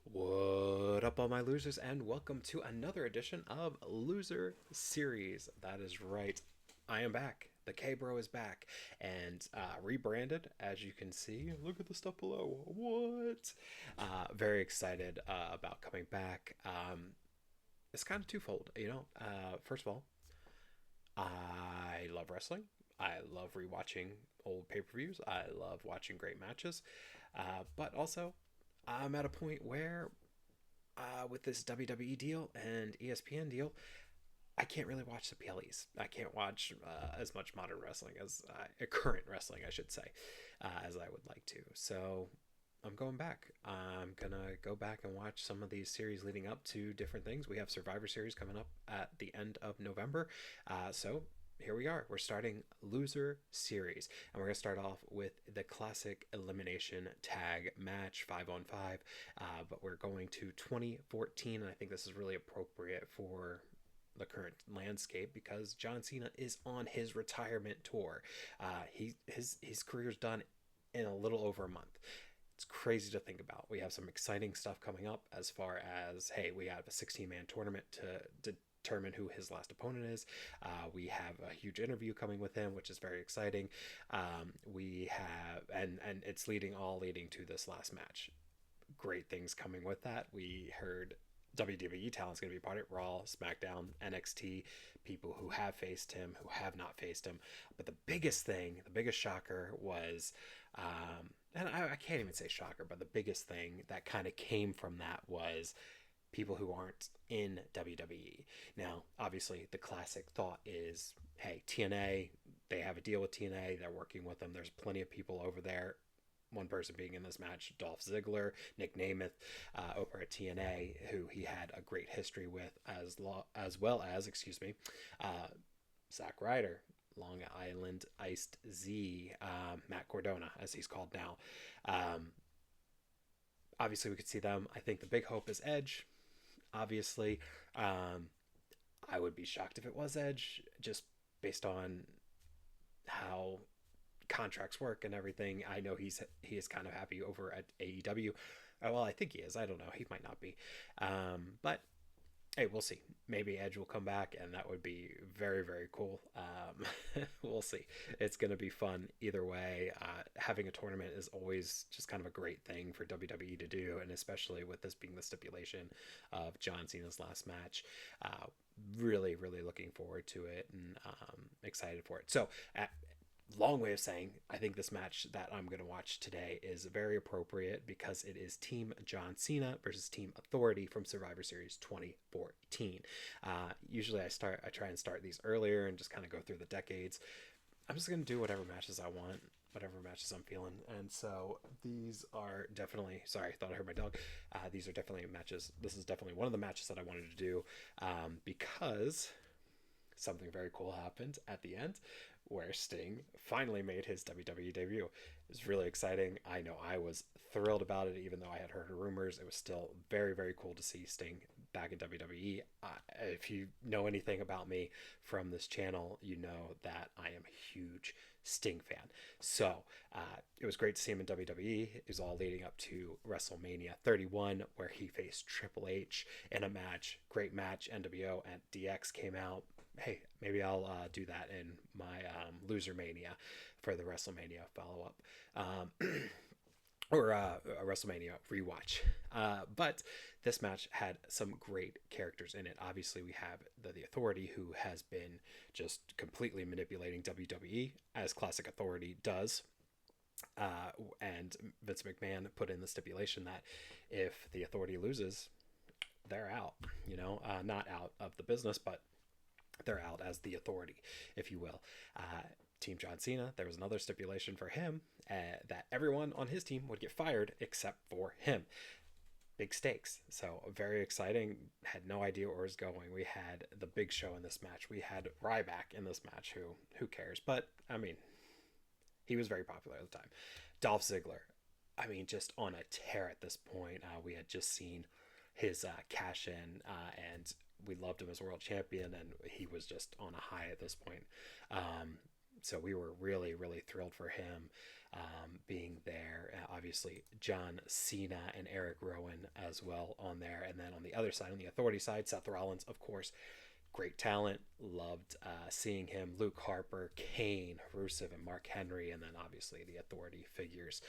What up, all my losers, and welcome to another edition of Loser Series. That is right. I am back. The K Bro is back and rebranded, as you can see. Look at the stuff below. What? Very excited about coming back. It's kind of twofold, First of all, I love wrestling. I love rewatching old pay per views. I love watching great matches. But also, I'm at a point where with this WWE deal and ESPN deal, I can't really watch the PLEs. I can't watch as much modern wrestling as current wrestling, I should say, as I would like to. So I'm going back. I'm gonna go back and watch some of these series leading up to different things. We have Survivor Series coming up at the end of November, so here we are. We're starting Loser Series, and we're going to start off with the classic elimination tag match, 5-on-5. But we're going to 2014, and I think this is really appropriate for the current landscape because John Cena is on his retirement tour. His career's done in a little over a month. It's crazy to think about. We have some exciting stuff coming up as far as, hey, we have a 16-man tournament to determine who his last opponent is. We have a huge interview coming with him, which is very exciting. We have, and it's leading to this last match. Great things coming with that. We heard WWE talent's going to be part of it. Raw, SmackDown, NXT, people who have faced him, who have not faced him. But the biggest thing, the biggest shocker was, and I can't even say shocker, but the biggest thing that kind of came from that was people who aren't in WWE. Now, obviously, the classic thought is, hey, TNA, they have a deal with TNA, they're working with them. There's plenty of people over there. One person being in this match, Dolph Ziggler, Nick Nemeth, over at TNA, who he had a great history with, as well as, Zack Ryder, Long Island Iced Z, Matt Cordona, as he's called now. Um, Obviously, we could see them. I think the big hope is Edge. Obviously, um, I would be shocked if it was Edge, just based on how contracts work and everything. I know he is kind of happy over at AEW. Well, I think he is. I don't know. He might not be. But hey, we'll see. Maybe Edge will come back, and that would be very, very cool. We'll see. It's going to be fun either way. Having a tournament is always just kind of a great thing for WWE to do, and especially with this being the stipulation of John Cena's last match. Really, really looking forward to it and excited for it. So, long way of saying, I think this match that I'm going to watch today is very appropriate because it is Team John Cena versus Team Authority from Survivor Series 2014. Usually I try and start these earlier and just kind of go through the decades. I'm just going to do whatever matches I want, whatever matches I'm feeling. And so these are definitely, sorry, I thought I heard my dog. These are definitely matches. This is definitely one of the matches that I wanted to do because something very cool happened at the end where Sting finally made his WWE debut. It was really exciting. I know I was thrilled about it, even though I had heard rumors. It was still very, very cool to see Sting back in WWE. If you know anything about me from this channel, you know that I am a huge Sting fan. So it was great to see him in WWE. It was all leading up to WrestleMania 31, where he faced Triple H in a match. Great match. NWO and DX came out. Hey, maybe I'll do that in my Loser Mania for the WrestleMania follow up. Or a WrestleMania rewatch. But this match had some great characters in it. Obviously, we have the Authority, who has been just completely manipulating WWE, as Classic Authority does. And Vince McMahon put in the stipulation that if the Authority loses, they're out. Not out of the business, but they're out as the Authority, if you will. Team John Cena, there was another stipulation for him that everyone on his team would get fired except for him. Big stakes. So very exciting. Had no idea where it was going. We had the Big Show in this match. We had Ryback in this match. Who cares? But I mean, he was very popular at the time. Dolph Ziggler. I mean, just on a tear at this point. We had just seen his cash in, and we loved him as world champion, and he was just on a high at this point. So we were really, really thrilled for him being there. Obviously, John Cena and Eric Rowan as well on there. And then on the other side, on the Authority side, Seth Rollins, of course, great talent. Loved seeing him. Luke Harper, Kane, Rusev, and Mark Henry, and then obviously the Authority figures.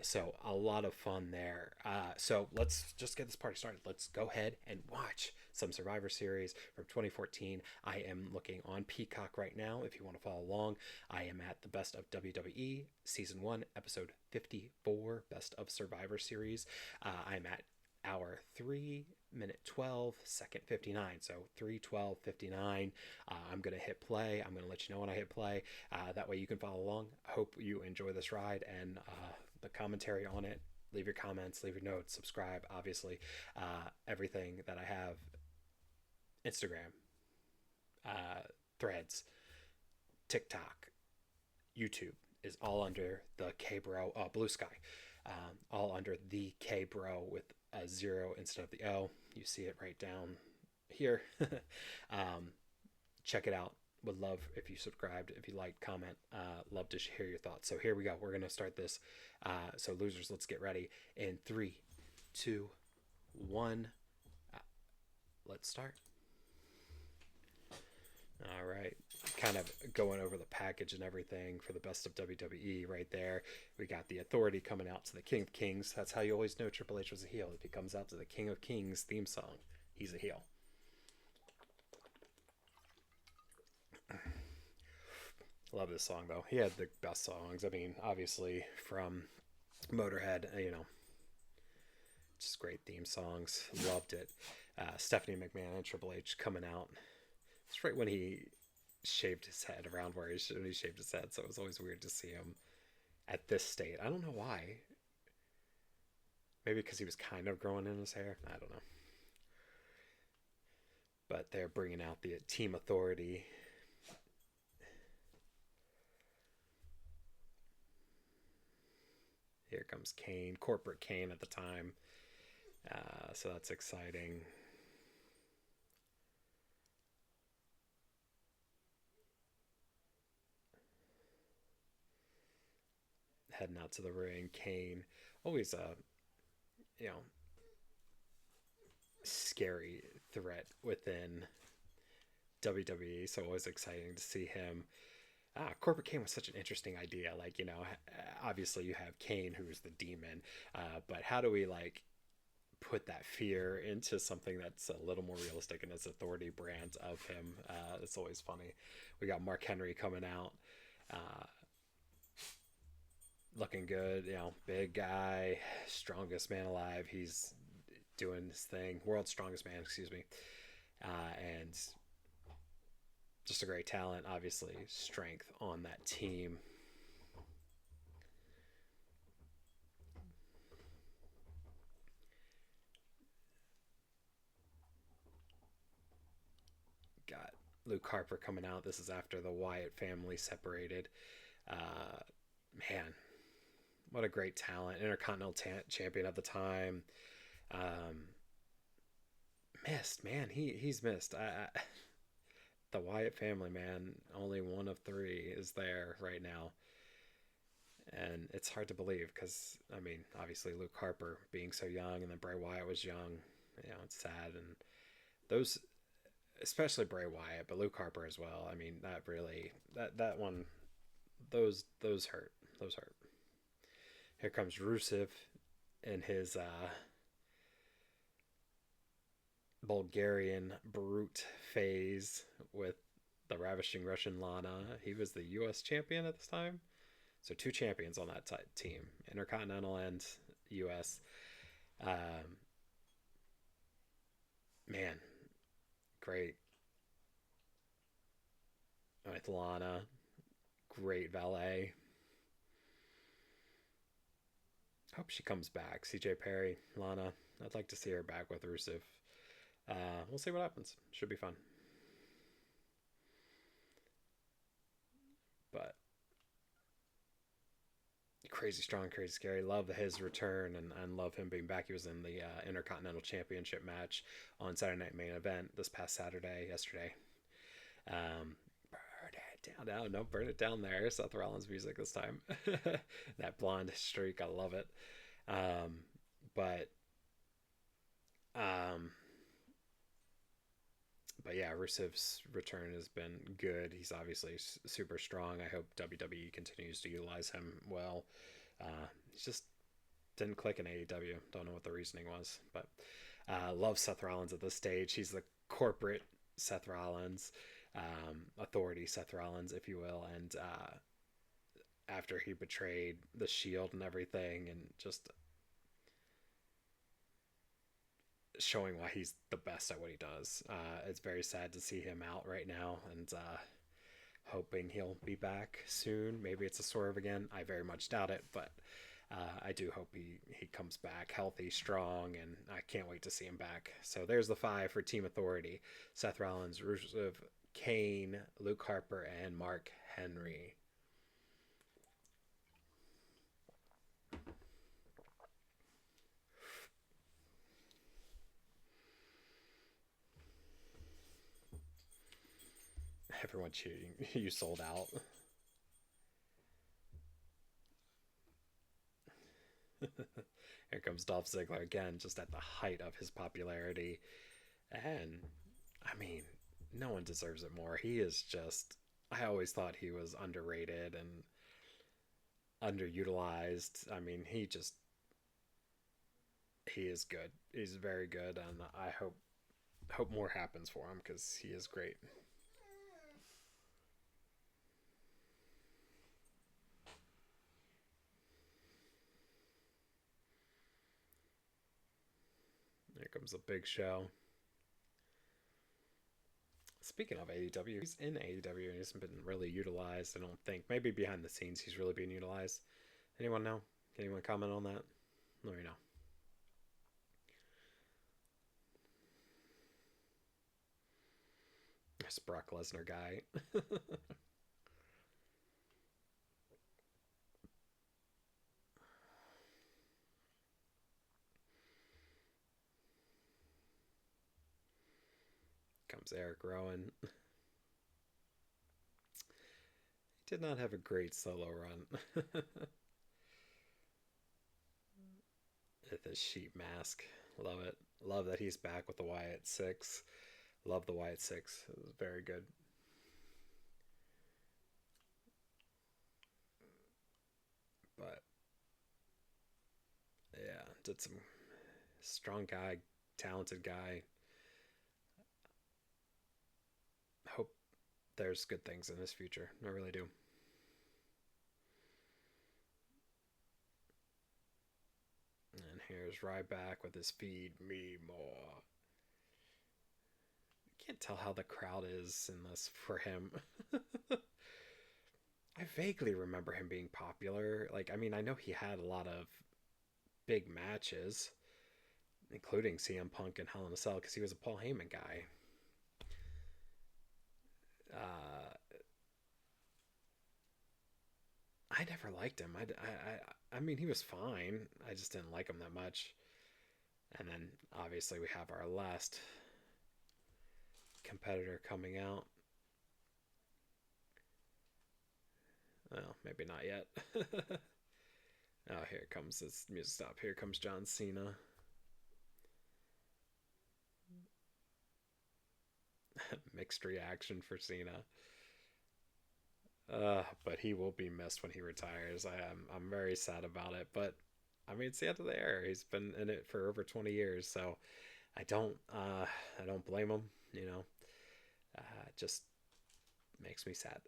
So a lot of fun there. So let's just get this party started. Let's go ahead and watch some Survivor Series from 2014. I am looking on Peacock right now. If you want to follow along, I am at the Best of WWE Season 1, Episode 54, Best of Survivor Series. I'm at hour 3 minute 12 second 59, so 3:12:59. I'm gonna hit play. I'm gonna let you know when I hit play, that way you can follow along. I hope you enjoy this ride and the commentary on it. Leave your comments, leave your notes, subscribe, obviously. Everything that I have, Instagram, Threads, TikTok, YouTube, is all under the K-Bro, Blue Sky, all under the K-Bro with a 0 instead of the O. You see it right down here. Check it out. Would love if you subscribed, if you liked, comment. Love to hear your thoughts. So here we go. We're going to start this. So losers, let's get ready. In 3, 2, 1. Let's start. All right, kind of going over the package and everything for the Best of WWE right there. We got the Authority coming out to the King of Kings. That's how you always know Triple H was a heel. If he comes out to the King of Kings theme song, he's a heel. Love this song, though. He had the best songs. I mean, obviously, from Motorhead, just great theme songs. Loved it. Stephanie McMahon and Triple H coming out. It's right when he shaved his head, around where he shaved his head, so it was always weird to see him at this state. I don't know why. Maybe because he was kind of growing in his hair. I don't know. But they're bringing out the Team Authority. Here comes Kane, corporate Kane at the time. So that's exciting. Heading out to the ring, Kane, always a scary threat within WWE, so always exciting to see him. Corporate Kane was such an interesting idea. Like, obviously you have Kane, who's the demon, but how do we put that fear into something that's a little more realistic in his Authority brand of him? It's always funny. We got Mark Henry coming out. Looking good, big guy, strongest man alive. He's doing his thing. World's strongest man, excuse me. And just a great talent, obviously. Strength on that team. Got Luke Harper coming out. This is after the Wyatt family separated. Man, what a great talent. Intercontinental champion at the time. Missed, man. He's missed. The Wyatt family, man, only one of 3 is there right now. And it's hard to believe because, obviously Luke Harper being so young, and then Bray Wyatt was young. It's sad. And those, especially Bray Wyatt, but Luke Harper as well. That really, that one, those hurt. Those hurt. Here comes Rusev in his Bulgarian brute phase with the ravishing Russian Lana. He was the U.S. champion at this time. So 2 champions on that team, Intercontinental and U.S. Man, great. With Lana, great valet. Hope she comes back. CJ Perry, Lana. I'd like to see her back with Rusev. We'll see what happens. Should be fun. But crazy strong, crazy scary. Love his return and love him being back. He was in the Intercontinental Championship match on Saturday Night Main Event this past Saturday, yesterday. Bird Down, down, no, burn it down there. Seth Rollins music this time. That blonde streak, I love it. Um, but um, but yeah, Rusev's return has been good. He's obviously super strong. I hope WWE continues to utilize him well. He just didn't click in AEW. Don't know what the reasoning was, but love Seth Rollins at this stage. He's the corporate Seth Rollins, authority Seth Rollins, if you will, and after he betrayed the Shield and everything, and just showing why he's the best at what he does. It's very sad to see him out right now, and hoping he'll be back soon. Maybe it's a swerve again. I very much doubt it, but I do hope he comes back healthy, strong, and I can't wait to see him back. So there's the five for Team Authority: Seth Rollins, Rusev, Kane, Luke Harper, and Mark Henry. Everyone cheating. You sold out. Here comes Dolph Ziggler again, just at the height of his popularity. And, I mean, no one deserves it more. He is just. I always thought he was underrated and underutilized. I mean, he is good. He's very good, and I hope more happens for him because he is great. Here comes a big show. Speaking of AEW, he's in AEW and he hasn't been really utilized. I don't think. Maybe behind the scenes he's really being utilized. Anyone know? Can anyone comment on that? Let me know. This Brock Lesnar guy. Comes Eric Rowan. He did not have a great solo run. With his sheep mask. Love it. Love that he's back with the Wyatt Six. Love the Wyatt Six. It was very good. But yeah, did some strong guy, talented guy. Hope there's good things in his future. I really do. And here's Ryback with his feed me more. Can't tell how the crowd is in this for him. I vaguely remember him being popular. Like, I mean, I know he had a lot of big matches, including CM Punk and Hell in a Cell, because he was a Paul Heyman guy. Uh, I never liked him. I mean, he was fine. I just didn't like him that much. And then obviously we have our last competitor coming out. Well, maybe not yet. Oh, here comes this music stop. Here comes John Cena. Mixed reaction for Cena. But he will be missed when he retires. I'm very sad about it, but I mean it's the end of the era. He's been in it for over 20 years, so I don't blame him. You know, just makes me sad.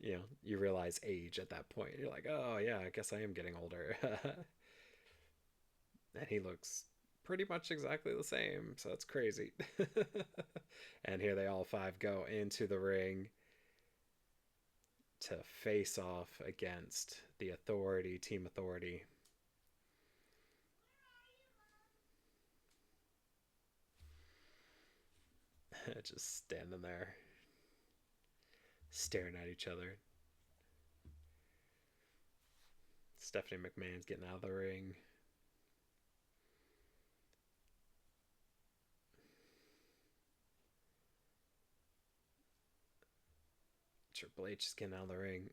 You know, you realize age at that point. You're like, oh yeah, I guess I am getting older. And he looks pretty much exactly the same, so it's crazy. And here they all five go into the ring to face off against the Authority, Team Authority. Just standing there, staring at each other. Stephanie McMahon's getting out of the ring. Triple H is getting out of the ring.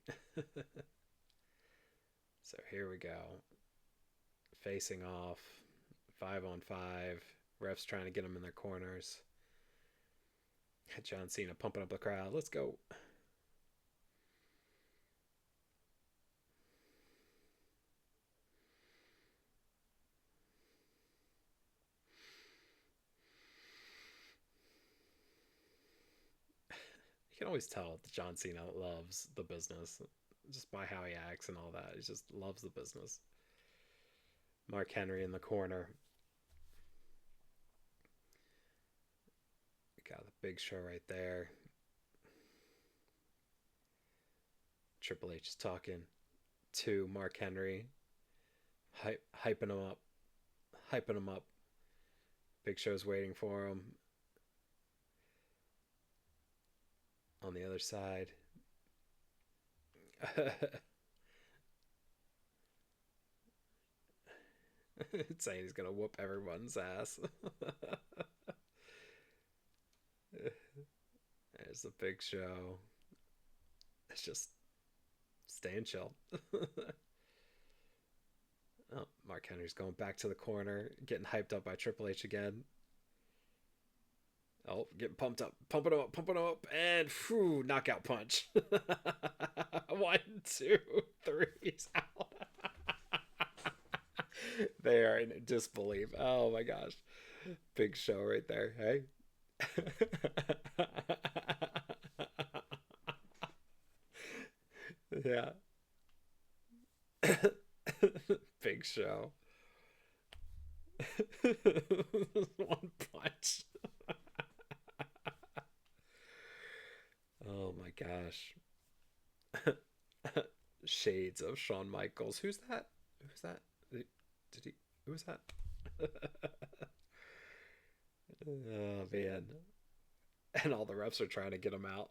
So here we go. Facing off. 5-on-5. Refs trying to get them in their corners. John Cena pumping up the crowd. Let's go. You can always tell that John Cena loves the business just by how he acts and all that. He just loves the business. Mark Henry in the corner. We got the Big Show right there. Triple H is talking to Mark Henry, hyping him up, hyping him up. Big Show's waiting for him on the other side. Saying he's gonna whoop everyone's ass. There's the Big Show. It's just staying chill. Oh, Mark Henry's going back to the corner, getting hyped up by Triple H again. Oh, getting pumped up, pumping him up, and whew, knockout punch. 1, 2, 3, he's out. They are in disbelief. Oh my gosh. Big Show right there. Hey. Yeah. Big Show. One punch. Oh my gosh. Shades of Shawn Michaels. Who's that? Who's that? Did he? Who was that? Oh man. And all the refs are trying to get him out.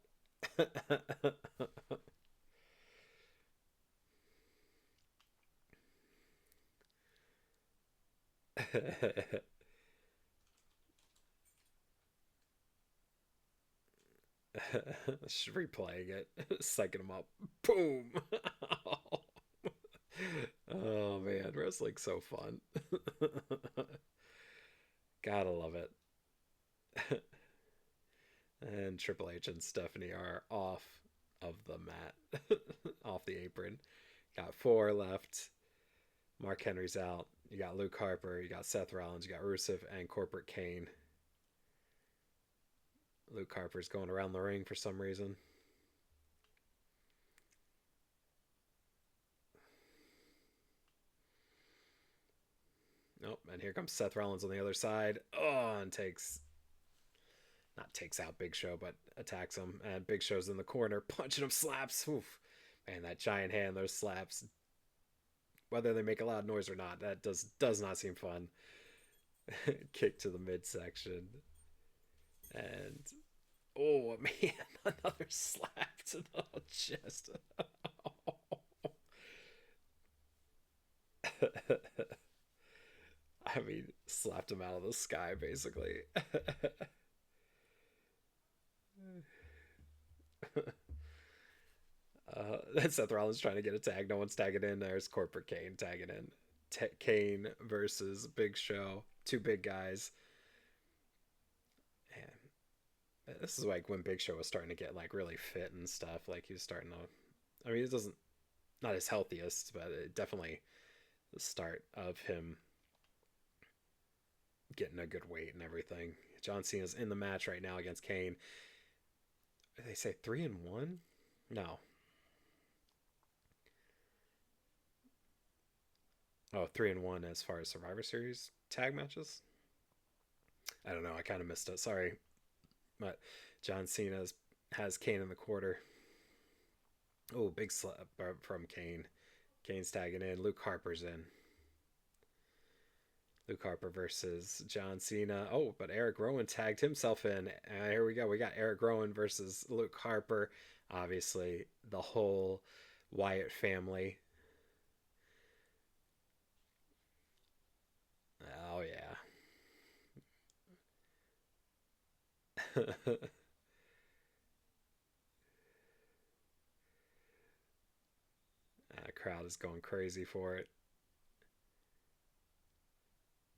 Replaying it, psyching him up. Boom! Oh man, wrestling's so fun. Gotta love it. And Triple H and Stephanie are off of the mat, off the apron. Got 4 left. Mark Henry's out. You got Luke Harper. You got Seth Rollins. You got Rusev and Corporate Kane. Luke Harper's going around the ring for some reason. Nope, and here comes Seth Rollins on the other side. Oh, and not takes out Big Show, but attacks him. And Big Show's in the corner, punching him, slaps. Oof. Man, that giant hand, those slaps, whether they make a loud noise or not, that does not seem fun. Kick to the midsection. And oh man, another slap to the chest. I mean, slapped him out of the sky, basically. Seth Rollins trying to get a tag. No one's tagging in. There's Corporate Kane tagging in. Kane versus Big Show. 2 big guys. Man, this is like when Big Show was starting to get like really fit and stuff. Like he was starting to. I mean, it doesn't. Not his healthiest, but it definitely the start of him getting a good weight and everything. John Cena's in the match right now against Kane. They say 3-1? No. Oh, 3-1 as far as Survivor Series tag matches. I don't know. I kind of missed it. Sorry, but John Cena has Kane in the quarter. Oh, big slap from Kane. Kane's tagging in. Luke Harper's in. Luke Harper versus John Cena. Oh, but Eric Rowan tagged himself in. Here we go. We got Eric Rowan versus Luke Harper. Obviously, the whole Wyatt family. Oh, yeah. Crowd is going crazy for it.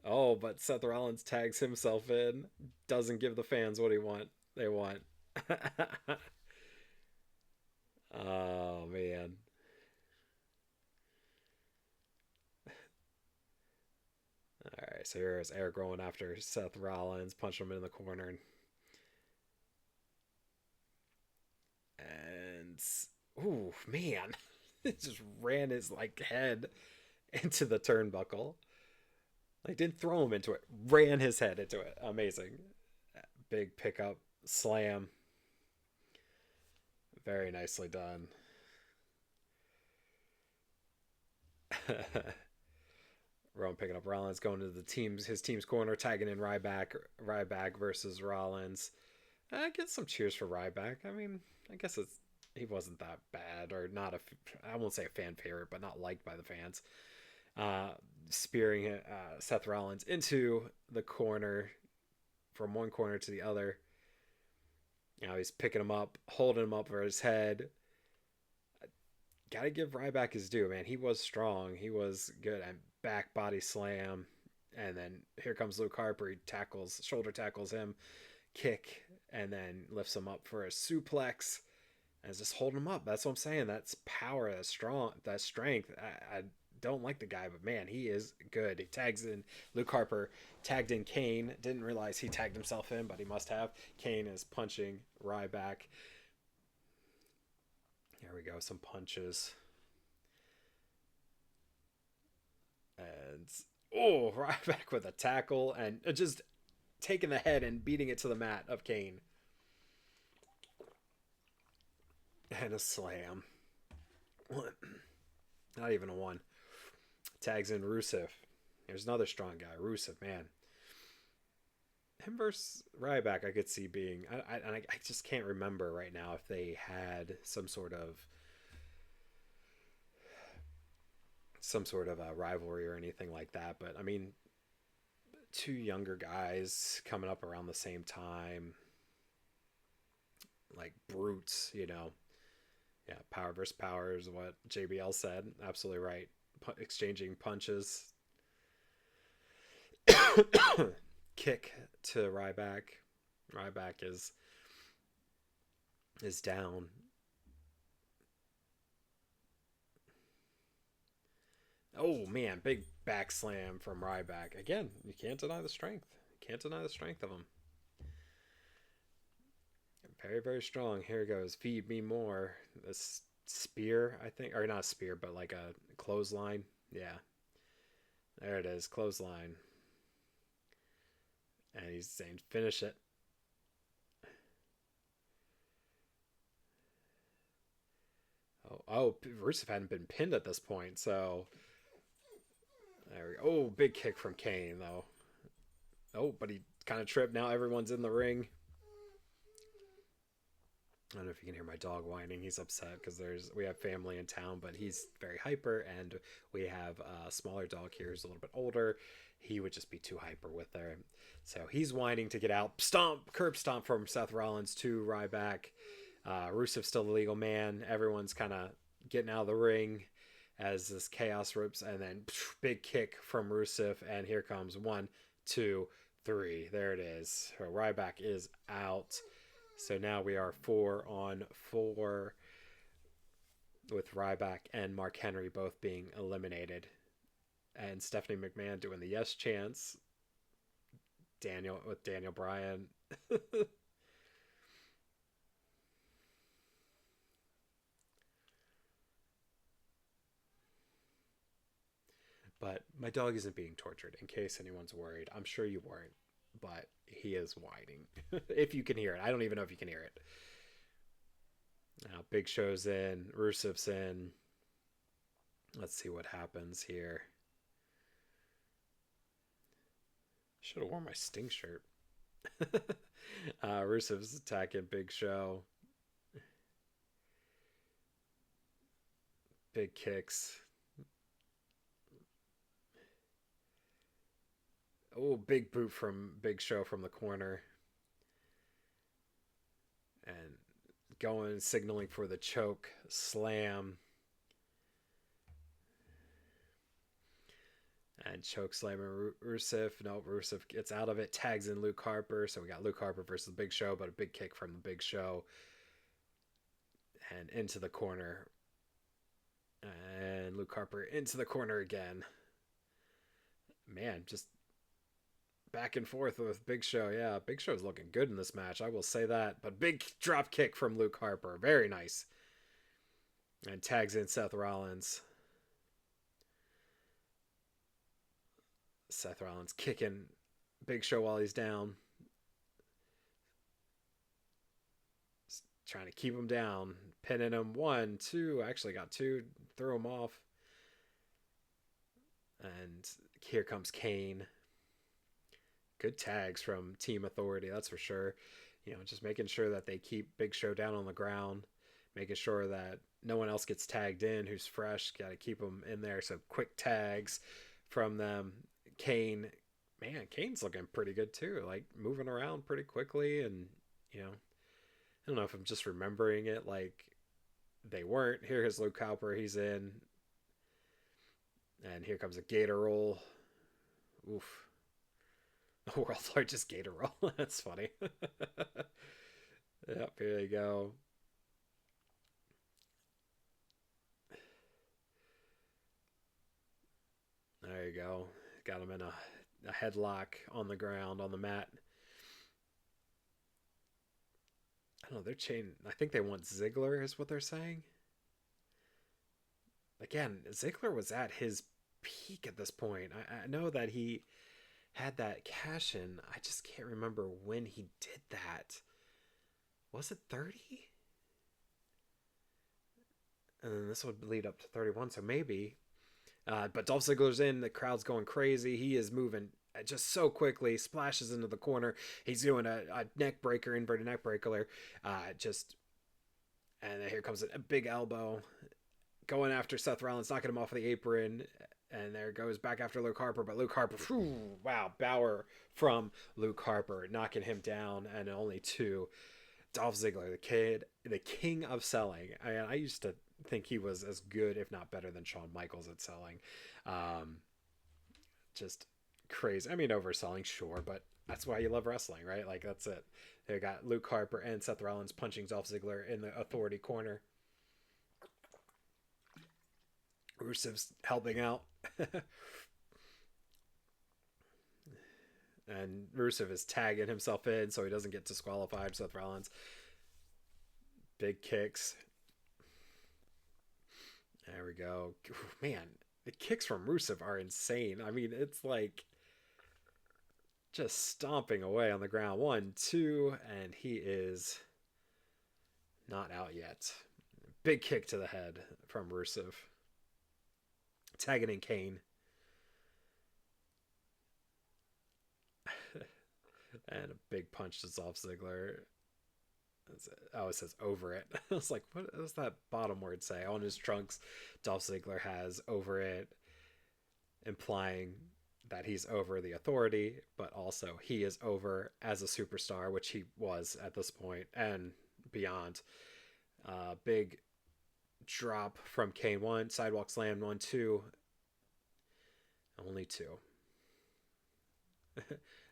Oh, but Seth Rollins tags himself in, doesn't give the fans what they want. Oh man. All right, so here's Eric going after Seth Rollins, punching him in the corner, and ooh man, it just ran his like head into the turnbuckle. Like didn't throw him into it, ran his head into it. Amazing, big pickup slam, very nicely done. Rowan picking up Rollins, going to his team's corner, tagging in Ryback versus Rollins. I get some cheers for Ryback. I mean, I guess he wasn't that bad, or not I won't say a fan favorite, but not liked by the fans. Uh, Spearing Seth Rollins into the corner, from one corner to the other. Now he's picking him up, holding him up for his head. Gotta give Ryback his due, man. He was strong. He was good. And back body slam. And then here comes Luke Harper. He shoulder tackles him, kick, and then lifts him up for a suplex. And is just holding him up. That's what I'm saying. That's power. That's strong. That's strength. I don't like the guy, but man, he is good. He tags in Luke Harper, tagged in Kane. Didn't realize he tagged himself in, but he must have. Kane is punching Ryback. Here we go, some punches. And oh, Ryback with a tackle and just taking the head and beating it to the mat of Kane. And a slam. Not even a one. Tags in Rusev. There's another strong guy. Rusev, man. Him versus Ryback, I could see being. I just can't remember right now if they had some sort of a rivalry or anything like that. But I mean, two younger guys coming up around the same time, like brutes, you know. Yeah, power versus power is what JBL said. Absolutely right. Exchanging punches. Kick to Ryback. Ryback is down. Oh man, big back slam from Ryback. Again, you can't deny the strength. You can't deny the strength of him. Very, very strong. Here it goes. Feed me more. This spear, I think, or not a spear, but like a clothesline. Yeah, there it is, clothesline. And he's saying, finish it. Oh, Rusev hadn't been pinned at this point, so there we go. Oh, big kick from Kane though. Oh, but he kind of tripped. Now everyone's in the ring. I don't know if you can hear my dog whining. He's upset because we have family in town, but he's very hyper, and we have a smaller dog here who's a little bit older. He would just be too hyper with her. So he's whining to get out. Curb stomp from Seth Rollins to Ryback. Rusev's still the legal man. Everyone's kind of getting out of the ring as this chaos rips, and then big kick from Rusev, and here comes 1, 2, 3. There it is. Ryback is out. So now we are 4-on-4 with Ryback and Mark Henry both being eliminated. And Stephanie McMahon doing the yes chants. Daniel Bryan. But my dog isn't being tortured, in case anyone's worried. I'm sure you weren't, but he is whining. If you can hear it. I don't even know if you can hear it. Now, Big Show's in. Rusev's in. Let's see what happens here. Should have worn my Sting shirt. Rusev's attacking Big Show. Big kicks. Oh, big boot from Big Show from the corner. And going, signaling for the choke slam. And choke slamming Rusev. No, Rusev gets out of it, tags in Luke Harper. So we got Luke Harper versus the Big Show, but a big kick from the Big Show. And into the corner. And Luke Harper into the corner again. Man, just back and forth with Big Show. Yeah, Big Show's looking good in this match, I will say that. But big drop kick from Luke Harper. Very nice. And tags in Seth Rollins. Seth Rollins kicking Big Show while he's down. Trying to keep him down. Pinning him. 1, 2. Actually got 2. Throw him off. And here comes Kane. Good tags from Team Authority, that's for sure. Just making sure that they keep Big Show down on the ground. Making sure that no one else gets tagged in who's fresh. Got to keep them in there. So quick tags from them. Kane, man, Kane's looking pretty good too. Like moving around pretty quickly. And, I don't know if I'm just remembering it like they weren't. Here's Luke Harper. He's in. And here comes a gator roll. Oof. The world's largest gator roll. That's funny. Yep, here you go. There you go. Got him in a headlock on the ground, on the mat. I don't know, they're chain. I think they want Ziggler, is what they're saying. Again, Ziggler was at his peak at this point. I know that he had that cash in. I just can't remember when he did that. Was it 30? And then this would lead up to 31, so maybe. But Dolph Ziggler's in. The crowd's going crazy. He is moving just so quickly. Splashes into the corner. He's doing a neck breaker, inverted neck breaker. And then here comes a big elbow. Going after Seth Rollins, knocking him off of the apron. And there goes back after Luke Harper. But Luke Harper, wow, Bauer from Luke Harper, knocking him down. And only 2. Dolph Ziggler, the king of selling. I used to think he was as good, if not better, than Shawn Michaels at selling. Just crazy. I mean, overselling, sure, but that's why you love wrestling, right? Like, that's it. They got Luke Harper and Seth Rollins punching Dolph Ziggler in the Authority corner. Rusev's helping out. And Rusev is tagging himself in so he doesn't get disqualified. Seth Rollins. Big kicks. There we go. Man, the kicks from Rusev are insane. I mean, it's like just stomping away on the ground. 1, 2, and he is not out yet. Big kick to the head from Rusev. Tagging in Kane. And a big punch to Dolph Ziggler. Oh, it says over it. I was like, what does that bottom word say? On his trunks, Dolph Ziggler has over it, implying that he's over the Authority, but also he is over as a superstar, which he was at this point and beyond. Big drop from Kane. 1, sidewalk slam. 1, 2. Only 2.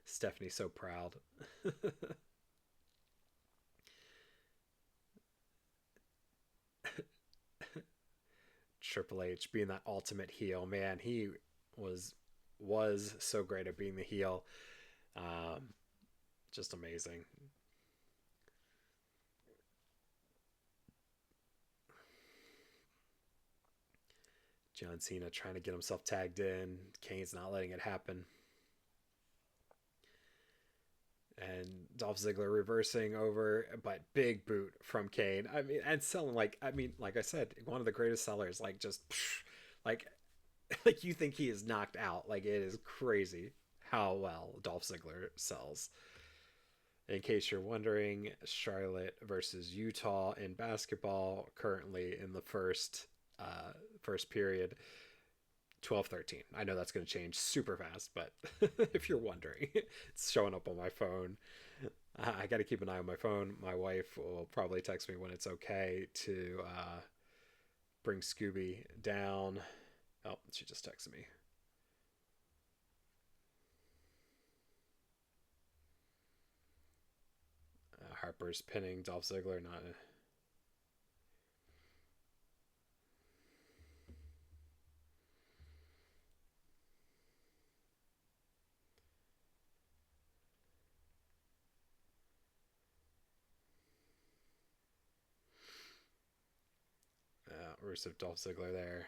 Stephanie's so proud. Triple H being that ultimate heel, man, he was so great at being the heel. Just amazing. John Cena trying to get himself tagged in. Kane's not letting it happen. And Dolph Ziggler reversing over, but big boot from Kane. I mean, and selling like I said, one of the greatest sellers. Like just like like you think he is knocked out. Like it is crazy how well Dolph Ziggler sells. In case you're wondering, Charlotte versus Utah in basketball, currently in the first period. 12-13. I know that's going to change super fast, but if you're wondering, it's showing up on my phone. I got to keep an eye on my phone. My wife will probably text me when it's okay to bring Scooby down. Oh, she just texted me. Harper's pinning Dolph Ziggler. Not. Rusev Dolph Ziggler there.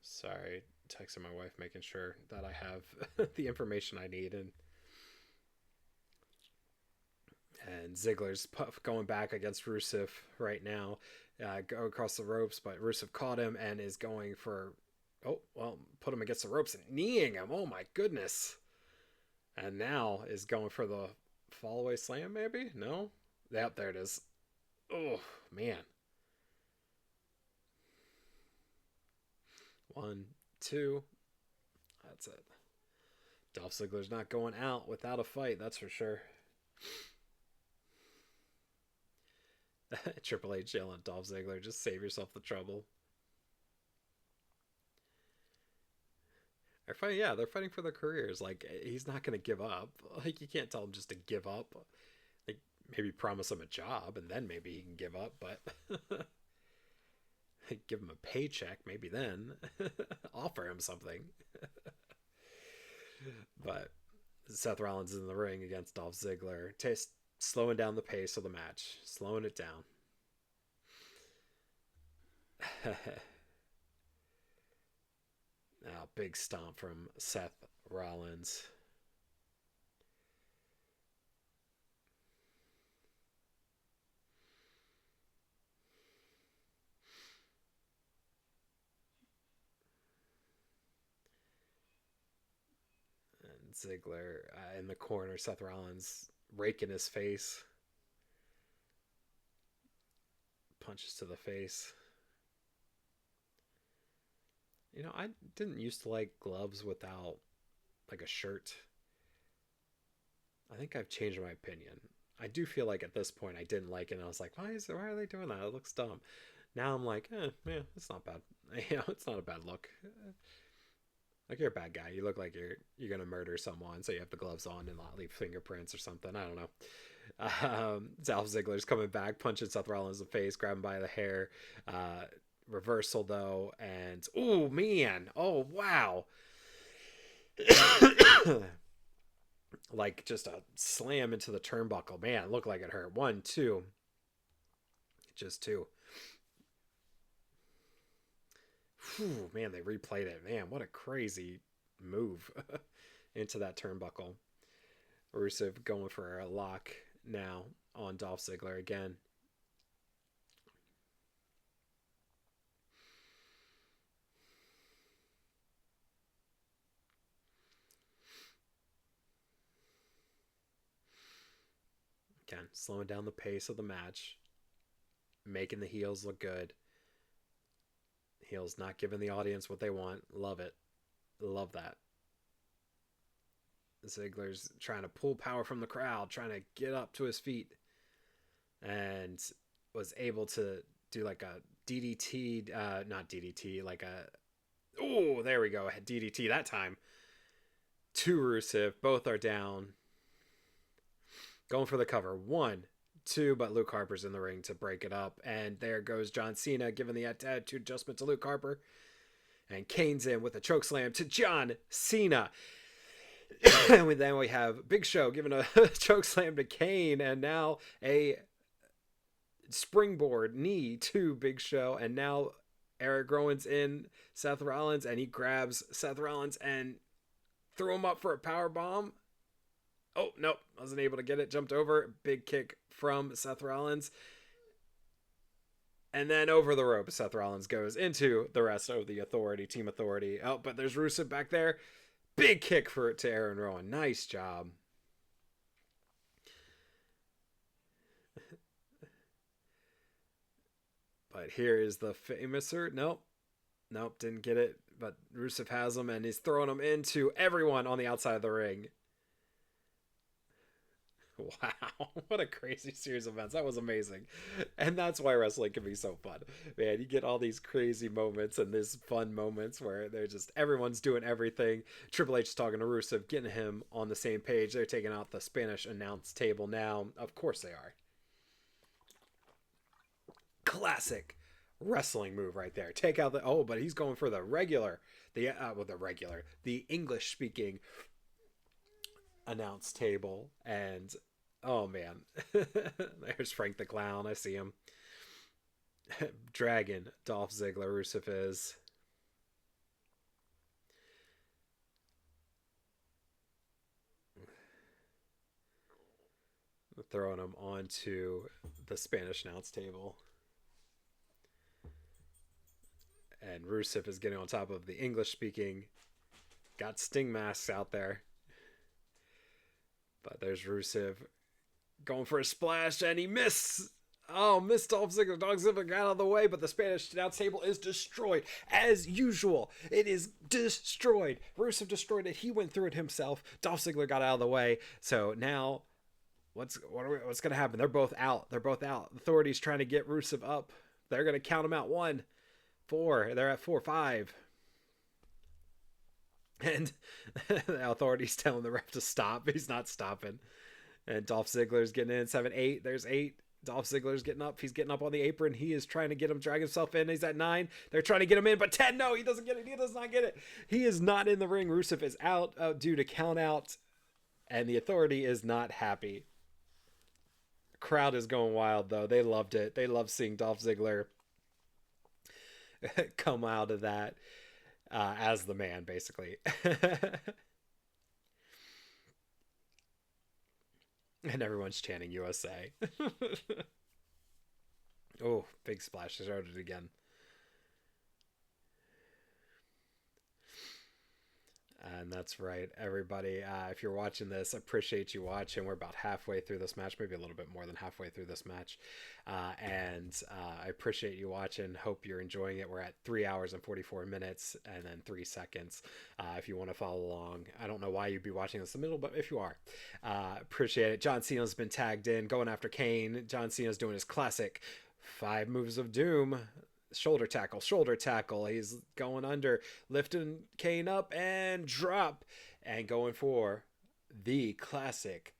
Sorry, texting my wife, making sure that I have the information I need, and Ziggler's going back against Rusev right now, go across the ropes, but Rusev caught him and is going for, oh well, put him against the ropes and kneeing him. Oh my goodness! And now is going for the fallaway slam, maybe? No? Yep, there it is. Oh man. 1, 2. That's it. Dolph Ziggler's not going out without a fight, that's for sure. Triple H yelling at Dolph Ziggler, just save yourself the trouble. They're fighting, yeah, they're fighting for their careers. Like, he's not going to give up. Like, you can't tell him just to give up. Like, maybe promise him a job and then maybe he can give up, but give him a paycheck, maybe then. Offer him something. But Seth Rollins is in the ring against Dolph Ziggler. Slowing down the pace of the match. Slowing it down. Now, big stomp from Seth Rollins. And Ziggler in the corner. Seth Rollins raking his face. Punches to the face. You know, I didn't used to like gloves without like a shirt. I think I've changed my opinion. I do feel like at this point I didn't like it, and I was like, why are they doing that? It looks dumb. Now I'm like, yeah, it's not bad. It's not a bad look. Like, you're a bad guy. You look like you're gonna murder someone, so you have the gloves on and not leave fingerprints or something. I don't know. Dolph Ziggler's coming back, punching Seth Rollins in the face, grabbing by the hair. Reversal though, and oh man, oh wow. Like, just a slam into the turnbuckle. Man, it looked like it hurt. 1, 2. Just 2. Whew, man, they replayed it. Man, what a crazy move into that turnbuckle. Rusev going for a lock now on Dolph Ziggler again. Again, slowing down the pace of the match, making the heels look good. Heels not giving the audience what they want. Love it. Love that. Ziggler's trying to pull power from the crowd, trying to get up to his feet, and was able to do like a DDT, not DDT, like a, oh, there we go, DDT that time. To Rusev, both are down. Going for the cover. 1, 2, but Luke Harper's in the ring to break it up. And there goes John Cena, giving the attitude adjustment to Luke Harper. And Kane's in with a chokeslam to John Cena. And then we have Big Show giving a chokeslam to Kane. And now a springboard knee to Big Show. And now Eric Rowan's in Seth Rollins. And he grabs Seth Rollins and threw him up for a power bomb. Oh, nope. Wasn't able to get it. Jumped over. Big kick from Seth Rollins. And then over the rope, Seth Rollins goes into the rest of the Authority, Team Authority. Oh, but there's Rusev back there. Big kick to Aaron Rowan. Nice job. But here is the famouser. Nope, didn't get it. But Rusev has him, and he's throwing him into everyone on the outside of the ring. Wow, what a crazy series of events. That was amazing. And that's why wrestling can be so fun. Man, you get all these crazy moments and these fun moments where they're just everyone's doing everything. Triple H is talking to Rusev, getting him on the same page. They're taking out the Spanish announce table now. Of course they are. Classic wrestling move right there. Take out the but he's going for the regular, the English speaking announce table, and oh man, there's Frank the Clown. I see him. Dragon, Dolph Ziggler, Rusev is. Throwing him onto the Spanish announce table. And Rusev is getting on top of the English speaking. Got Sting masks out there. But there's Rusev going for a splash, and he missed. Oh, missed Dolph Ziggler. Dolph Ziggler got out of the way, but the Spanish announce table is destroyed. As usual, it is destroyed. Rusev destroyed it. He went through it himself. Dolph Ziggler got out of the way. So now, what's going to happen? They're both out. They're both out. Authorities trying to get Rusev up. They're going to count him out. 1, 4. They're at 4, 5. And the authorities telling the ref to stop. He's not stopping. And Dolph Ziggler's getting in. 7, 8. There's 8. Dolph Ziggler's getting up. He's getting up on the apron. He is trying to get him, drag himself in. He's at 9. They're trying to get him in, but 10, no, he doesn't get it. He does not get it. He is not in the ring. Rusev is out due to count out, and the authority is not happy. The crowd is going wild, though. They loved it. They love seeing Dolph Ziggler come out of that as the man, basically. And everyone's chanting USA. Oh, big splash. They started again. And that's right, everybody. If you're watching this, appreciate you watching. We're about halfway through this match, maybe a little bit more than halfway through this match. And I appreciate you watching. Hope you're enjoying it. We're at 3 hours and 44 minutes and then 3 seconds. If you want to follow along, I don't know why you'd be watching this in the middle, but if you are, appreciate it. John Cena's been tagged in, going after Kane. John Cena's doing his classic 5 moves of doom. Shoulder tackle. He's going under, lifting Kane up and drop, and going for the classic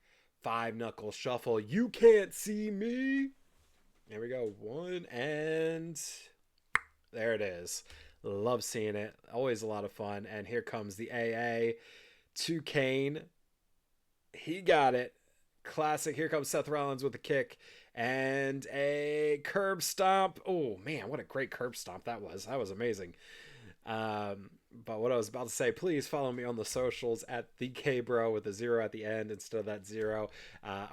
5-knuckle shuffle. You can't see me. There we go. 1, and there it is. Love seeing it. Always a lot of fun. And here comes the AA to Kane. He got it. Classic. Here comes Seth Rollins with a kick and a curb stomp. Oh man, what a great curb stomp that was. That was amazing. But what I was about to say, please follow me on the socials at the K-Bro with a 0 at the end instead of that 0,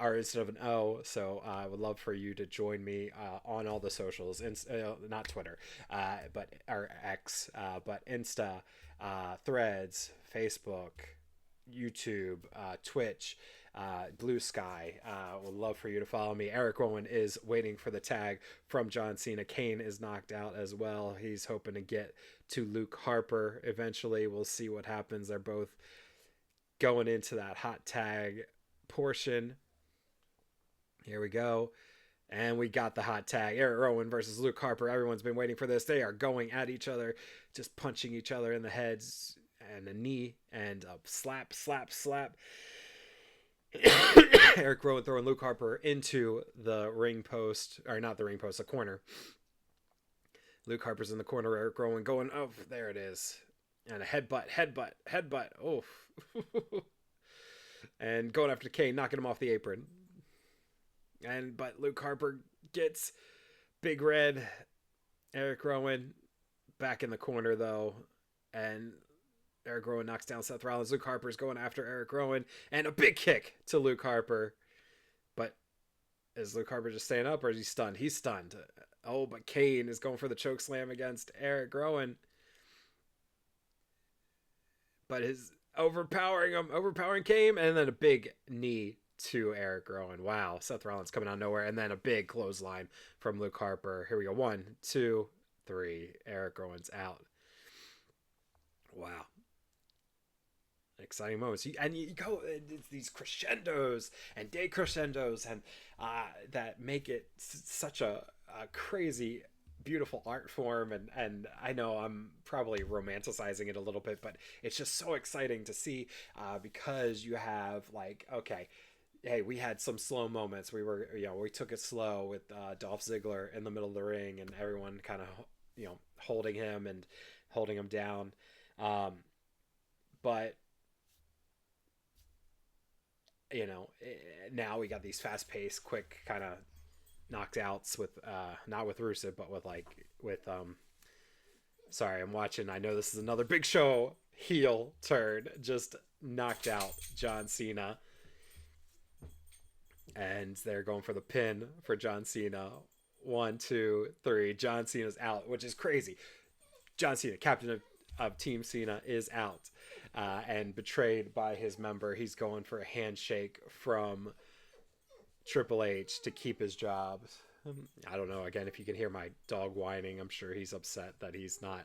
or instead of an O. So I would love for you to join me on all the socials, not Twitter, but or X, but Insta, Threads, Facebook, YouTube, Twitch, Blue Sky. Would love for you to follow me. Eric Rowan is waiting for the tag from John Cena. Kane is knocked out as well. He's hoping to get to Luke Harper eventually. We'll see what happens. They're both going into that hot tag portion. Here we go. And we got the hot tag. Eric Rowan versus Luke Harper. Everyone's been waiting for this. They are going at each other, just punching each other in the heads, and a knee, and a slap. Eric Rowan throwing Luke Harper into the ring post, or not the ring post, the corner. Luke Harper's in the corner. Eric Rowan going, oh, there it is. And a headbutt. Oh. And going after Kane, knocking him off the apron. But Luke Harper gets Big Red. Eric Rowan back in the corner, though. And Eric Rowan knocks down Seth Rollins. Luke Harper's going after Eric Rowan. And a big kick to Luke Harper. But is Luke Harper just staying up, or is he stunned? He's stunned. Oh, but Kane is going for the choke slam against Eric Rowan. But his overpowering Kane, and then a big knee to Eric Rowan. Wow, Seth Rollins coming out of nowhere, and then a big clothesline from Luke Harper. Here we go. 1, 2, 3. Eric Rowan's out. Wow. exciting moments. And you go it's these crescendos and decrescendos, and that make it such a crazy, beautiful art form. And I know I'm probably romanticizing it a little bit, but it's just so exciting to see, because you have like, okay, hey, we had some slow moments. We took it slow with Dolph Ziggler in the middle of the ring, and everyone kind of, holding him and holding him down. Um, but now we got these fast paced, quick kind of knockouts with not with Rusev, but with sorry, I'm watching. I know this is another Big Show heel turn. Just knocked out John Cena, and they're going for the pin for John Cena. 1, 2, 3. John Cena's out, which is crazy. John Cena, captain of Team Cena, is out, and betrayed by his member. He's going for a handshake from Triple H to keep his job. I don't know. Again, if you can hear my dog whining, I'm sure he's upset that he's not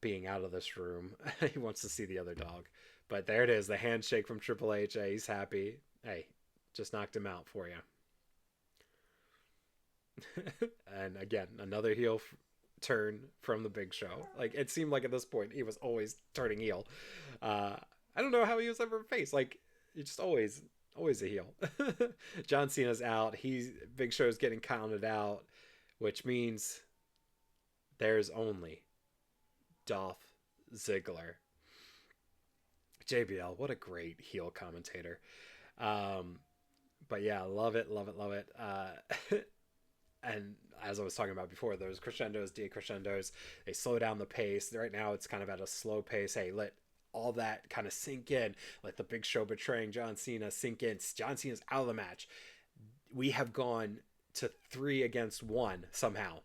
being out of this room. He wants to see the other dog. But there it is, the handshake from Triple H. Hey, he's happy. Hey, just knocked him out for you. And again, another heel turn from the Big Show. Like, it seemed like at this point he was always turning heel. I don't know how he was ever face. Like, he just always a heel. John Cena's out. Big Show's getting counted out, which means there's only Dolph Ziggler. JBL, what a great heel commentator. But yeah, love it. And as I was talking about before, those crescendos, decrescendos, they slow down the pace. Right now it's kind of at a slow pace. Hey, let all that kind of sink in. Let the Big Show betraying John Cena sink in. John Cena's out of the match. We have gone to 3 against 1 somehow.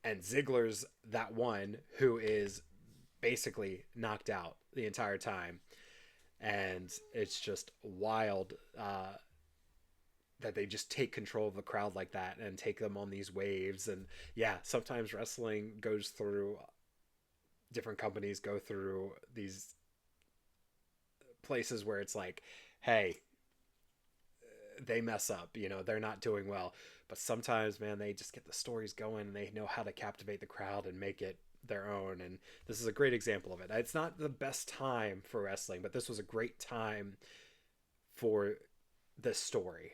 And Ziggler's that one who is basically knocked out the entire time. And it's just wild that they just take control of the crowd like that and take them on these waves. And yeah, sometimes wrestling goes through, different companies go through these places where it's like, hey, they mess up, they're not doing well. But sometimes, man, they just get the stories going and they know how to captivate the crowd and make it their own. And this is a great example of it. It's not the best time for wrestling, but this was a great time for this story,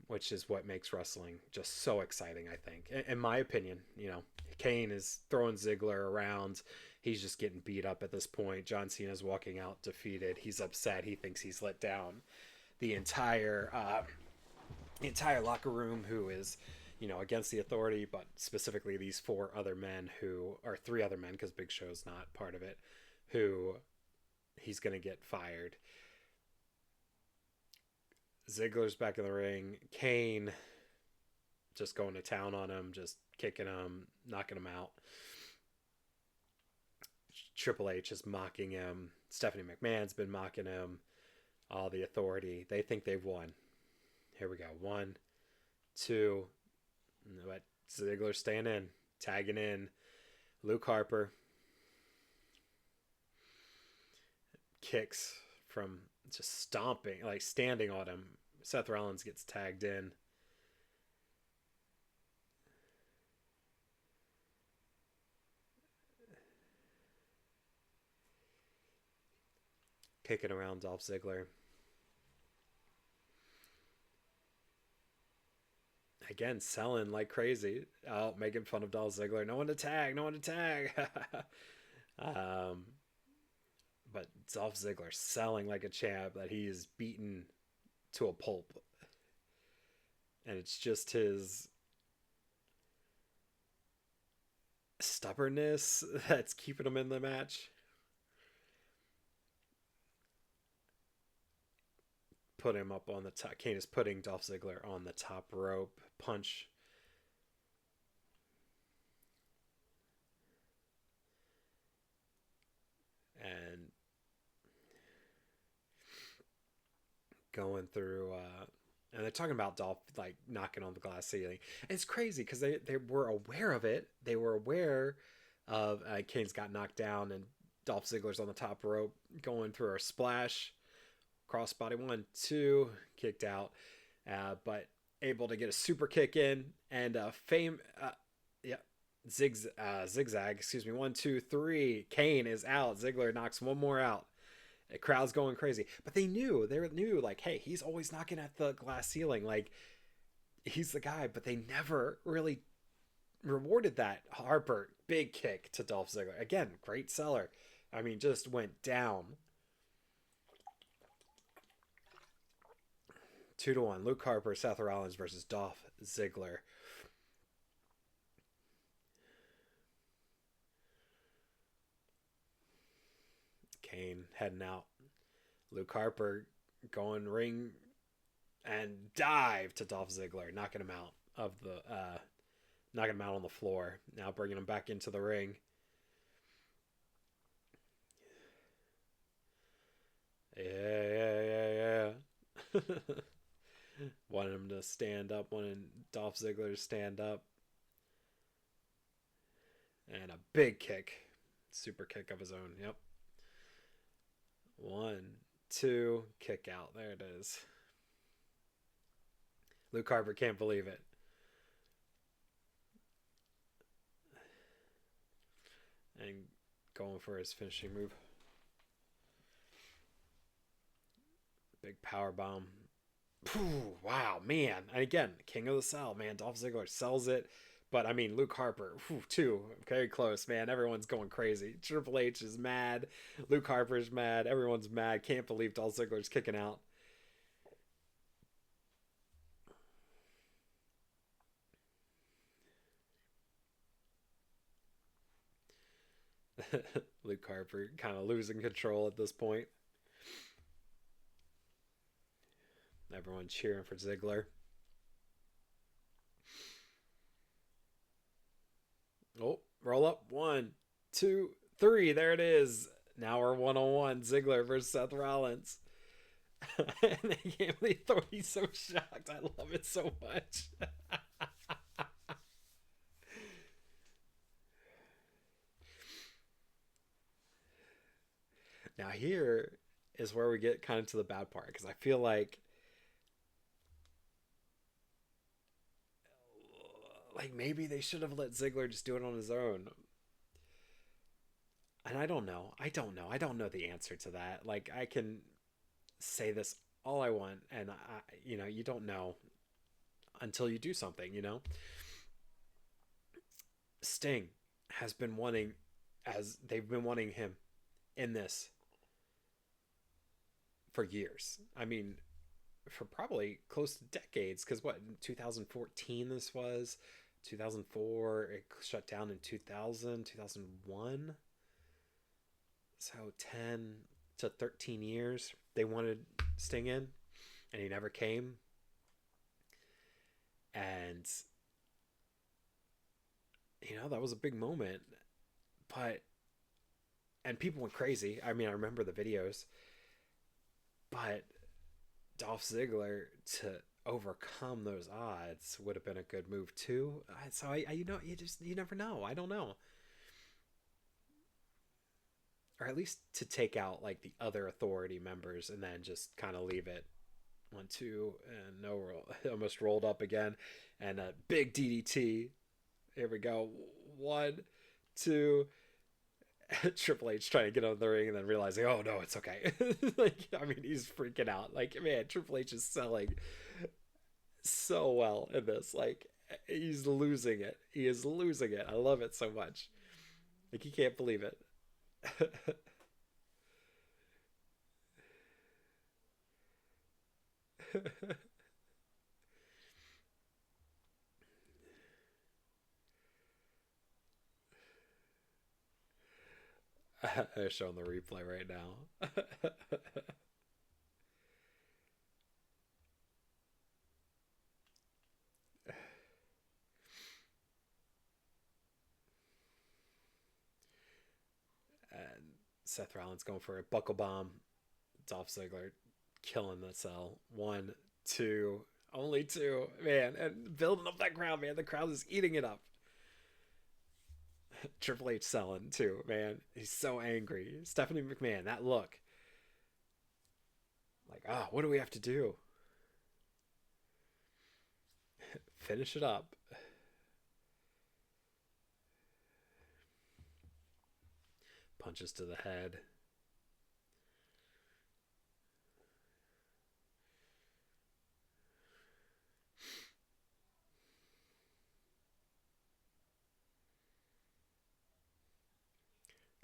which is what makes wrestling just so exciting, I think. In my opinion, Kane is throwing Ziggler around. He's just getting beat up at this point. John Cena's walking out defeated. He's upset. He thinks he's let down the entire locker room, who is, against the authority, but specifically these 4 other men who are 3 other men, because Big Show's not part of it, who he's going to get fired. Ziggler's back in the ring. Kane just going to town on him, just kicking him, knocking him out. Triple H is mocking him. Stephanie McMahon's been mocking him. All the authority. They think they've won. Here we go. 1, 2. But Ziggler staying in, tagging in. Luke Harper kicks from just stomping, like standing on him. Seth Rollins gets tagged in. Kicking around Dolph Ziggler. Again, selling like crazy. Oh, making fun of Dolph Ziggler. No one to tag. But Dolph Ziggler selling like a champ, that he is beaten to a pulp. And it's just his stubbornness that's keeping him in the match. Put him up on the top. Kane is putting Dolph Ziggler on the top rope. Punch. And going through and they're talking about Dolph like knocking on the glass ceiling. And it's crazy because they were aware of it. They were aware of Kane's got knocked down, and Dolph Ziggler's on the top rope, going through a splash, crossbody 1, 2, kicked out, but able to get a super kick in and yeah, zigzag. Excuse me. 1, 2, 3. Kane is out. Ziggler knocks one more out. The crowd's going crazy, but they knew like, hey, he's always knocking at the glass ceiling, like he's the guy. But they never really rewarded that. Harper, big kick to Dolph Ziggler. Again, great seller. I mean, just went down. 2-1. Luke Harper, Seth Rollins versus Dolph Ziggler. Kane heading out. Luke Harper going ring and dive to Dolph Ziggler, knocking him out of the knocking him out on the floor. Now bringing him back into the ring. Yeah. Wanted him to stand up, wanted Dolph Ziggler to stand up. And a big kick. Super kick of his own. Yep. 1, 2, kick out. There it is. Luke Harper can't believe it. And going for his finishing move. Big power bomb. Wow, man. And again, King of the Cell, man. Dolph Ziggler sells it. But I mean, Luke Harper, too, very close, man. Everyone's going crazy. Triple H is mad. Luke Harper's mad. Everyone's mad. Can't believe Dolph Ziggler's kicking out. Luke Harper kind of losing control at this point. Everyone cheering for Ziggler. Oh, roll up. 1, 2, 3. There it is. Now we're 1-on-1. Ziggler versus Seth Rollins. And I can't believe he's so shocked. I love it so much. Now here is where we get kind of to the bad part, because I feel like maybe they should have let Ziggler just do it on his own. And I don't know. I don't know the answer to that. Like, I can say this all I want, and you don't know until you do something. Sting has been wanting, as they've been wanting him in this for years. I mean, for probably close to decades. Because what, in 2014 this was, 2004 it shut down in 2000, 2001. So 10 to 13 years they wanted Sting in, and he never came. And that was a big moment. But and people went crazy. I mean, I remember the videos. But Dolph Ziggler to overcome those odds would have been a good move too. So you never know. I don't know. Or at least to take out like the other authority members and then just kind of leave it. 1, 2, and no roll. Almost rolled up again, and a big DDT. Here we go. 1, 2. Triple H trying to get on the ring and then realizing, oh no, it's okay. I mean, he's freaking out. Like, man, Triple H is selling so well in this. Like, he's losing it. He is losing it. I love it so much. Like, he can't believe it. I'm showing the replay right now. And Seth Rollins going for a buckle bomb. Dolph Ziggler killing the cell. 1, 2, only 2, man, and building up that crowd, man. The crowd is eating it up. Triple H selling too, man. He's so angry. Stephanie McMahon, that look. Like, oh, what do we have to do? Finish it up. Punches to the head.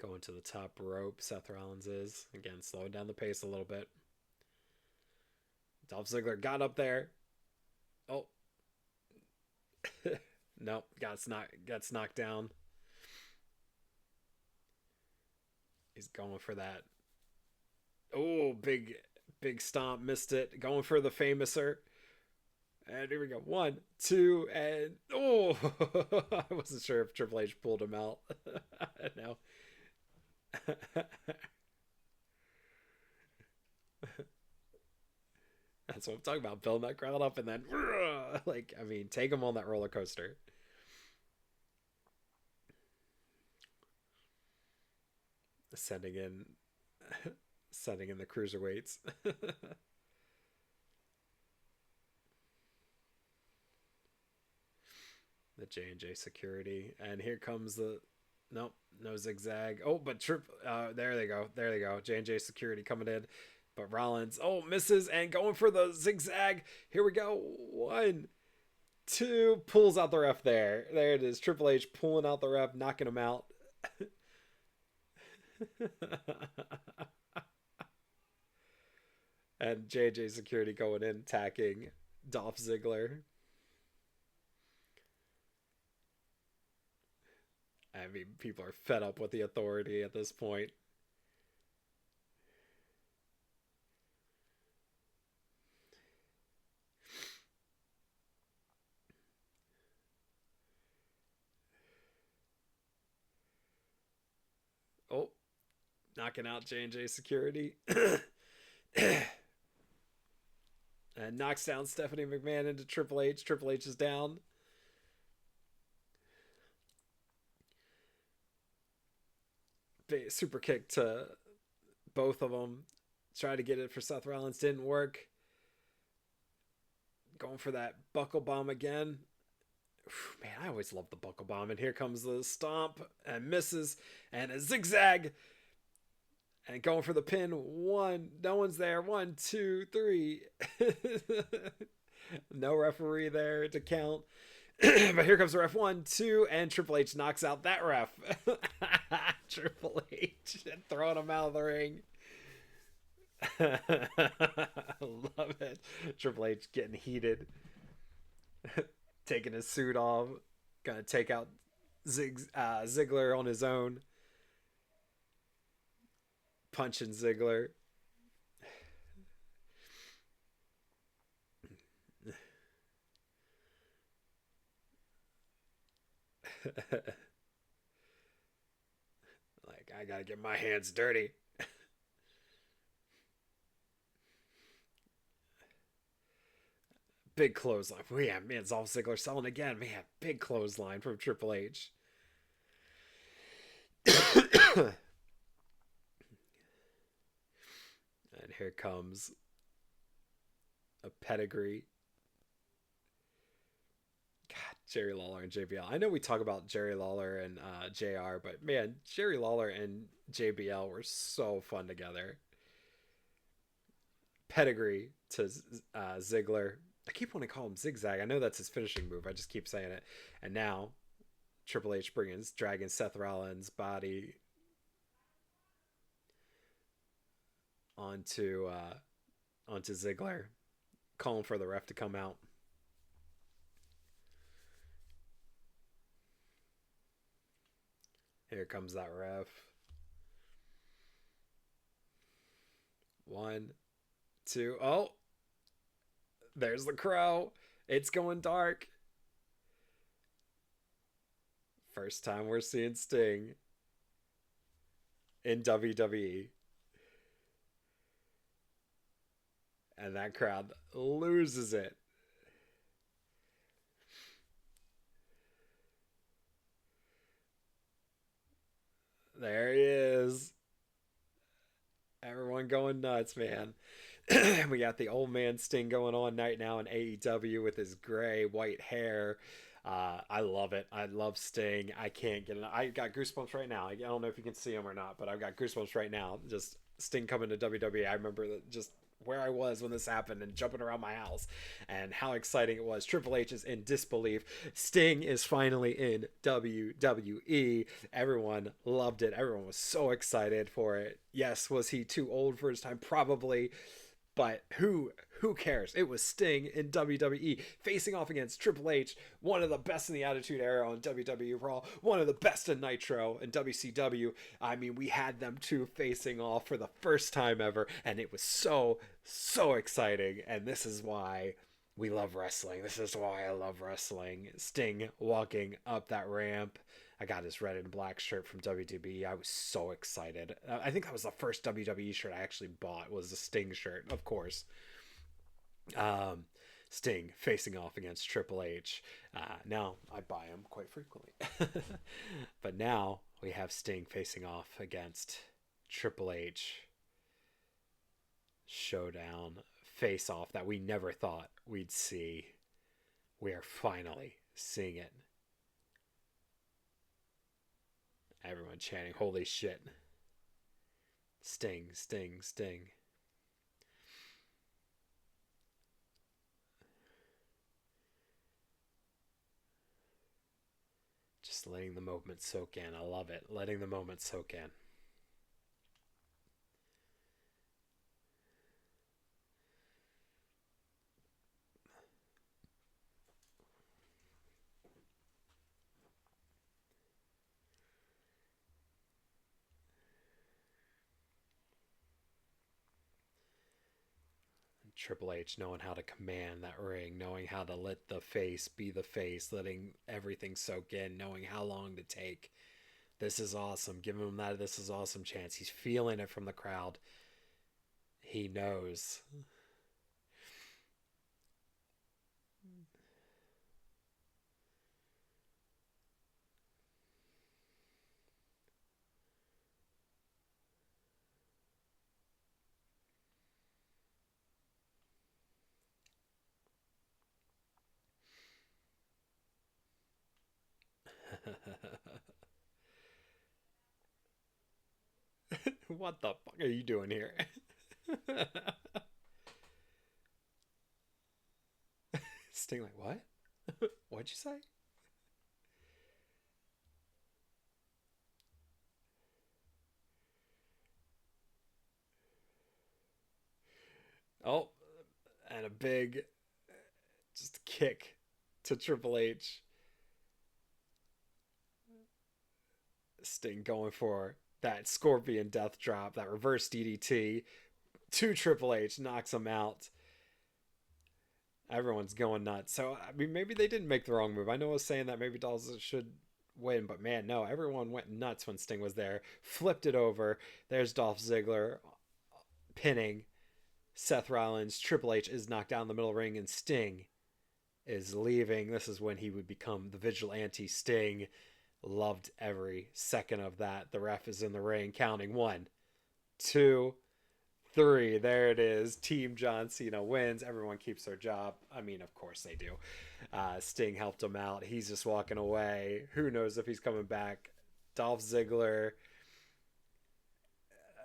Going to the top rope, Seth Rollins is. Again, slowing down the pace a little bit. Dolph Ziggler got up there. Oh. Nope, gets knocked down. He's going for that. Oh, big stomp, missed it. Going for the famouser. And here we go. One, two, and oh, I wasn't sure if Triple H pulled him out. No. That's what I'm talking about. Building that crowd up and then, like, I mean, take them on that roller coaster. Sending in, sending in the cruiserweights. The J&J security, and here comes the nope, no zigzag. Oh, but there they go, J&J security coming in, but Rollins, oh, misses and going for the zigzag. Here we go. One, two, pulls out the ref. There it is. Triple H pulling out the ref, knocking him out. And J&J security going in, attacking Dolph Ziggler. I mean, people are fed up with the authority at this point. Oh, knocking out J&J security. And knocks down Stephanie McMahon into Triple H. Triple H is down. Super kick to both of them. Tried to get it for Seth Rollins, didn't work. Going for that buckle bomb again. Man, I always love the buckle bomb. And here comes the stomp and misses and a zigzag. And going for the pin. One, no one's there. One, two, three. No referee there to count. But here comes the ref. One, two, and Triple H knocks out that ref. Triple H throwing him out of the ring. Love it. Triple H getting heated. Taking his suit off. Gonna take out Ziggler on his own. Punching Ziggler. Like, I gotta get my hands dirty. Big clothesline. Yeah, man, Dolph Ziggler selling again. Man, big clothesline from Triple H. And here comes a pedigree. God, Jerry Lawler and JBL. I know we talk about Jerry Lawler and JR, but man, Jerry Lawler and JBL were so fun together. Pedigree to Ziggler. I keep wanting to call him Zigzag. I know that's his finishing move. I just keep saying it. And now Triple H dragging Seth Rollins' body onto Ziggler, calling for the ref to come out. Here comes that ref. One, two, oh, there's the crow. It's going dark. First time we're seeing Sting in WWE. And that crowd loses it. There he is. Everyone going nuts, man. We got the old man Sting going on right now in AEW with his gray white hair. I love it. I love Sting. I can't get it. I got goosebumps right now. I don't know if you can see them or not, but I've got goosebumps right now. Just Sting coming to WWE. I remember just where I was when this happened and jumping around my house and how exciting it was. Triple H is in disbelief. Sting is finally in WWE. Everyone loved it. Everyone was so excited for it. Yes, was he too old for his time? Probably. But who cares? It was Sting in WWE facing off against Triple H, one of the best in the Attitude Era on WWE Raw, one of the best in Nitro and WCW. I mean, we had them two facing off for the first time ever, and it was so exciting. And this is why we love wrestling. This is why I love wrestling. Sting walking up that ramp. I got his red and black shirt from WWE. I was so excited. I think that was the first WWE shirt I actually bought was the Sting shirt, of course. Um, Sting facing off against Triple H. Now I buy him quite frequently, but now we have Sting facing off against Triple H. Showdown face off that we never thought we'd see. We are finally seeing it. Everyone chanting, "Holy shit!" Sting, Sting, Sting. Just letting the moment soak in. I love it. Letting the moment soak in. Triple H knowing how to command that ring, knowing how to let the face be the face, letting everything soak in, knowing how long to take. This is awesome. Give him that this is awesome chance. He's feeling it from the crowd. He knows. What the fuck are you doing here? Sting like, what? What'd you say? Oh, and a big just kick to Triple H. Sting going for that Scorpion death drop, that reverse DDT to Triple H, knocks him out. Everyone's going nuts. So, I mean, maybe they didn't make the wrong move. I know I was saying that maybe Dolls should win, but man, no, everyone went nuts when Sting was there. Flipped it over. There's Dolph Ziggler pinning Seth Rollins. Triple H is knocked down in the middle ring, and Sting is leaving. This is when he would become the vigilante Sting. Loved every second of that. The ref is in the ring counting 1, 2, 3. There it is. Team John Cena wins. Everyone keeps their job. I mean, of course they do. Sting helped him out. He's just walking away. Who knows if he's coming back? Dolph Ziggler,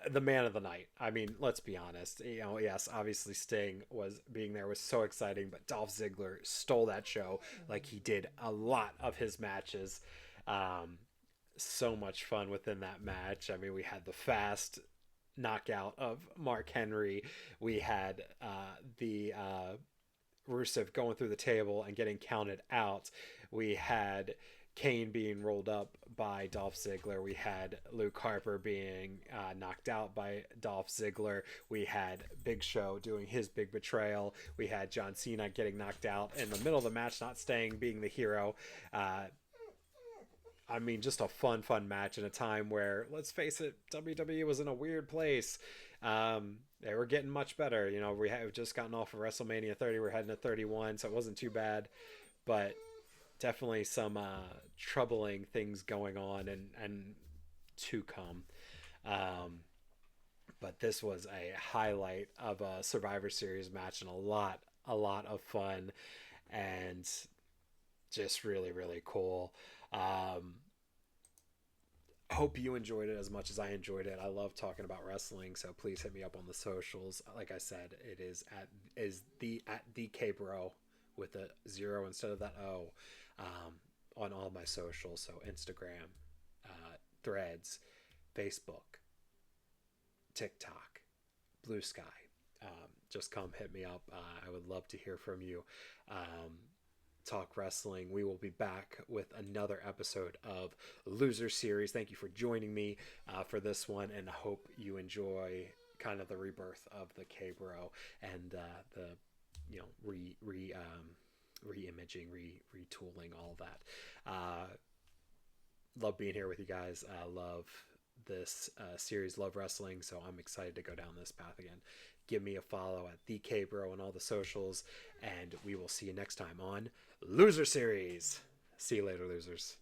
the man of the night. I mean, let's be honest. You know, yes, obviously Sting was being there was so exciting, but Dolph Ziggler stole that show like he did a lot of his matches. Um, so much fun within that match. I mean, we had the fast knockout of Mark Henry. We had the Rusev going through the table and getting counted out. We had Kane being rolled up by Dolph Ziggler. We had Luke Harper being knocked out by Dolph Ziggler. We had Big Show doing his big betrayal. We had John Cena getting knocked out in the middle of the match, not staying, being the hero. I mean, just a fun match in a time where, let's face it, WWE was in a weird place. They were getting much better. You know, we have just gotten off of WrestleMania 30. We're heading to 31, so it wasn't too bad. But definitely some troubling things going on. And to come. Um, but this was a highlight of a Survivor Series match and a lot of fun and just really, really cool. Um, Hope you enjoyed it as much as I enjoyed it. I love talking about wrestling, so please hit me up on the socials. Like I said, it is the at DK Bro with a zero instead of that O, on all my socials. So Instagram, Threads, Facebook, TikTok, Blue Sky. Just come hit me up. I would love to hear from you. Um, Talk Wrestling. We will be back with another episode of Loser Series. Thank you for joining me for this one, and I hope you enjoy kind of the rebirth of the K-Bro and the re-imaging, retooling, all of that. Love being here with you guys. Love this series, love wrestling, so I'm excited to go down this path again. Give me a follow at the K-Bro on all the socials, and we will see you next time on Loser Series. See you later, losers.